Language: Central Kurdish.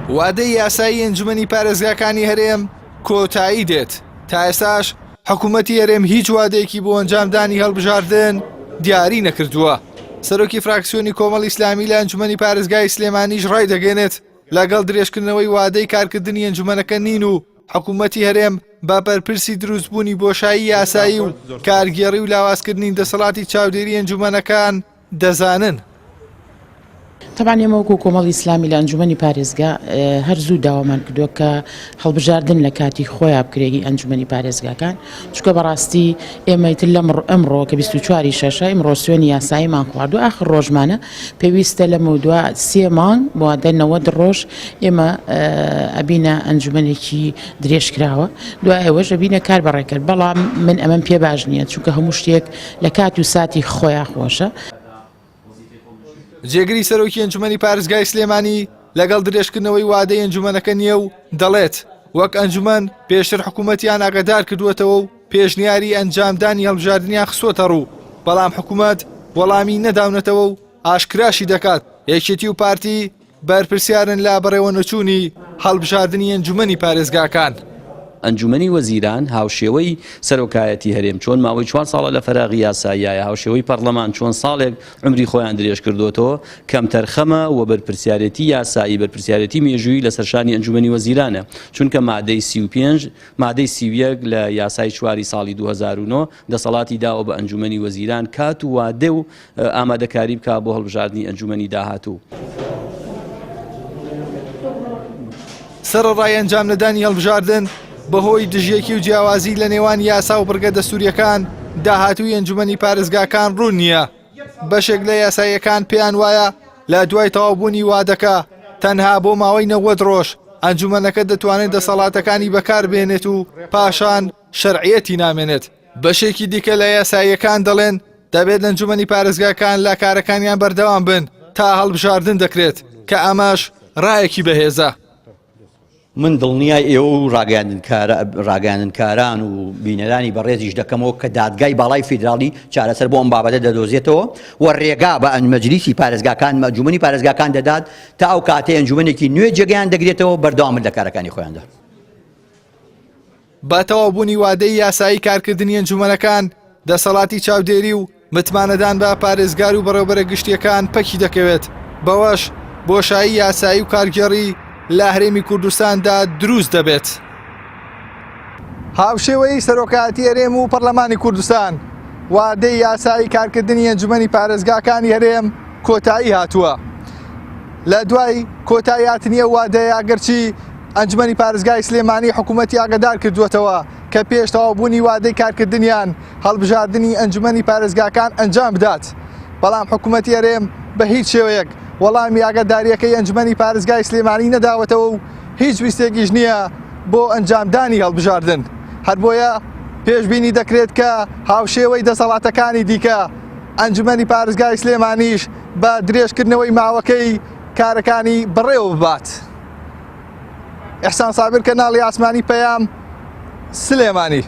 وادەی یاسایی ئەنجومەنی پارێزگاکانی هەرێم کۆتایی دێت. تا ئێستاش حکوومەتی هەرێم هیچ وادەیەکی بۆ ئەنجامدانی هەڵبژاردن دیاری نەکردووە. سەرۆکی فراکسیۆنی کۆمەڵی ئیسلامی لە ئەنجومەنی پارێزگای سلێمانیش ڕای دەگەێنێت لەگەڵ درێژکردنەوەی وادەی کارکردنی ئەنجومەنەکە نین و حکوومەتی هەرێم با بەرپرسی دروستبوونی بۆشایی یاسایی و کارگێڕی و لاوازکردنی دەسەڵاتی چاودێری ئەنجومەنەکان دەزانن. طبعا ئێمە وەکو کۆمەڵی ئیسلامی لە ئەنجومەنی پارێزگا هەر زوو داوامان کردووە کە هەڵبژاردن لە کاتی خۆیان بکرێگی ئەنجومەنی پارێزگاکان، چونکە بەڕاستی ئێمەیتر لەم ئەمڕۆ کە 24 شەشە ئەمڕۆ سوێنی یاساییمان خواردو ئاخر ڕۆژمانە پێویستە لەمە دووە 3 مانگ بۆ 90 ڕۆژ ئێمە ئەبینە ئەنجومەنێکی درێژکراوە، دوای ئەوەش ئەبینە کار بەڕێکرد. بەڵام من ئەمەم پێ باش نییە، چونکە هەموو شتێک لە کات و ساتی خۆیان خۆشە. جێگری سەرۆکی ئەنجومەنی پارێزگای سلێمانی لەگەڵ درێژکردنەوەی وادەی ئەنجومەنەکە نییە و دەڵێت وەک ئەنجومەن پێشتر حکوومەتیان ئاگادار کردووەتەوە و پێشنیاری ئەنجامدانی هەڵبژاردنیان خسۆتە ڕوو، بەڵام حکوومەت وەڵامی نەداونەتەوە و ئاشکراشی دەکات یەکێتی و پارتی بەرپرسیارن لا بەڕێوە نەچوونی هەڵبژاردنی ئەنجومەنی پارێزگاکان. ئەنجومەنی وەزیران هاوشێوەی سەرۆکایەتی هەرێم چۆن ماوەی 4 ساڵە لە فەراغی یاساییایە، هاوشێوەی پەرلەمان چۆن ساڵێک عمری خۆیان درێژ کردوتەوە کەم تەرخەمە و بەرپرسیارەتی یاسایی بەرپرسیارەتی مێژووی لە سەرشانی ئەنجومەنی وەزیرانە، چونکە مادەی 35 مادەی 31 لە یاسای 4 ساڵی 2009 دەسەڵاتی داوە بە ئەنجومەنی وەزیران کات و وادە و ئامادەکاری بکات بۆ هەڵبژاردننی ئەنجومەنی داهاتوو. سەرڕای ئەنجام نەدانی هەڵبژاردن بەهۆی دژیەکی و جیاوازی لە نێوان یاسا و بڕگە دەستوریەکان داهاتووی ئەنجومەنی پارێزگاکان ڕوون نییە. بەشێک لە یاساییەکان پێیان وایە لە دوای تەواوبوونی وادەکە تەنها بۆ ماوەی 90 ڕۆژ ئەنجومەنەکە دەتوانێت دەسەڵاتەکانی بەکاربێنێت و پاشان شەرعیەتی نامێنێت. بەشێکی دیکە لە یاساییەکان دەڵێن دەبێت ئەنجومەنی پارێزگاکان لە کارەکانیان بەردەوام بن تا هەڵبژاردن دەکرێت کە ئەماش ڕایەکی بەهێزە. من دڵنیای ئێوە و ڕاگەاندنکاران و بینەرانی بەڕێزیش دەکەمەوە کە دادگای باڵای فیدراڵی چارەسەر بۆ ئەم بابەتە دەدۆزێتەوە و ڕێگا بە مەجلیسی پارێزگاکان ئەنجومەنی پارێزگاکان دەدات تا ئەو کاتێ ئەنجومەنێکی نوێ جێگەیان دەگرێتەوە بەردەوام لە کارەکانی خۆیاندا. با تەواوبوونی وادەی یاسایی کارکردنی ئەنجومەنەکان دەسەڵاتی چاودێری و متمانەدان بە پارێزگار و بەڕێوەبەرە گشتیەکان پەکی دەکەوێت، بەوەش بۆشایی یاسایی و کارگێڕی لە هەرێمی کوردستاندا دروست دەبێت. هاوشێوەی سەرۆکایەتی هەرێم و پەرلەمانی کوردستان وادەی یاسایی کارکردنی ئەنجومەنی پارێزگاکانی هەرێم کۆتایی هاتووە. لە دوای کۆتاییهات نییە وادەیە گەرچی ئەنجومەنی پارێزگای سلێمانی حکوومەتی ئاگادار کردووەتەوە کە پێش تەواوبوونی وادەی کارکردنیان هەڵبژاردننی ئەنجومەنی پارێزگاکان ئەنجام بدات، بەڵام حکوومەتی هەرێم بە هیچ شێوەیەک وەڵامی ئاگاداریەکەی ئەنجومەنی پارێزگای سلێمانی نەداوەتەوە و هیچ ویستێکیش نییە بۆ ئەنجامدانی هەڵبژاردن. هەر بۆیە پێشبینی دەکرێت کە هاوشێوەی دەسەڵاتەکانی دیکە ئەنجومەنی پارێزگای سلێمانیش بە درێژکردنەوەی ماوەکەی کارەکانی بڕێوە ببات. ئیحسان سابر کەناڵی ئاسمانی پەیام سلێمانی.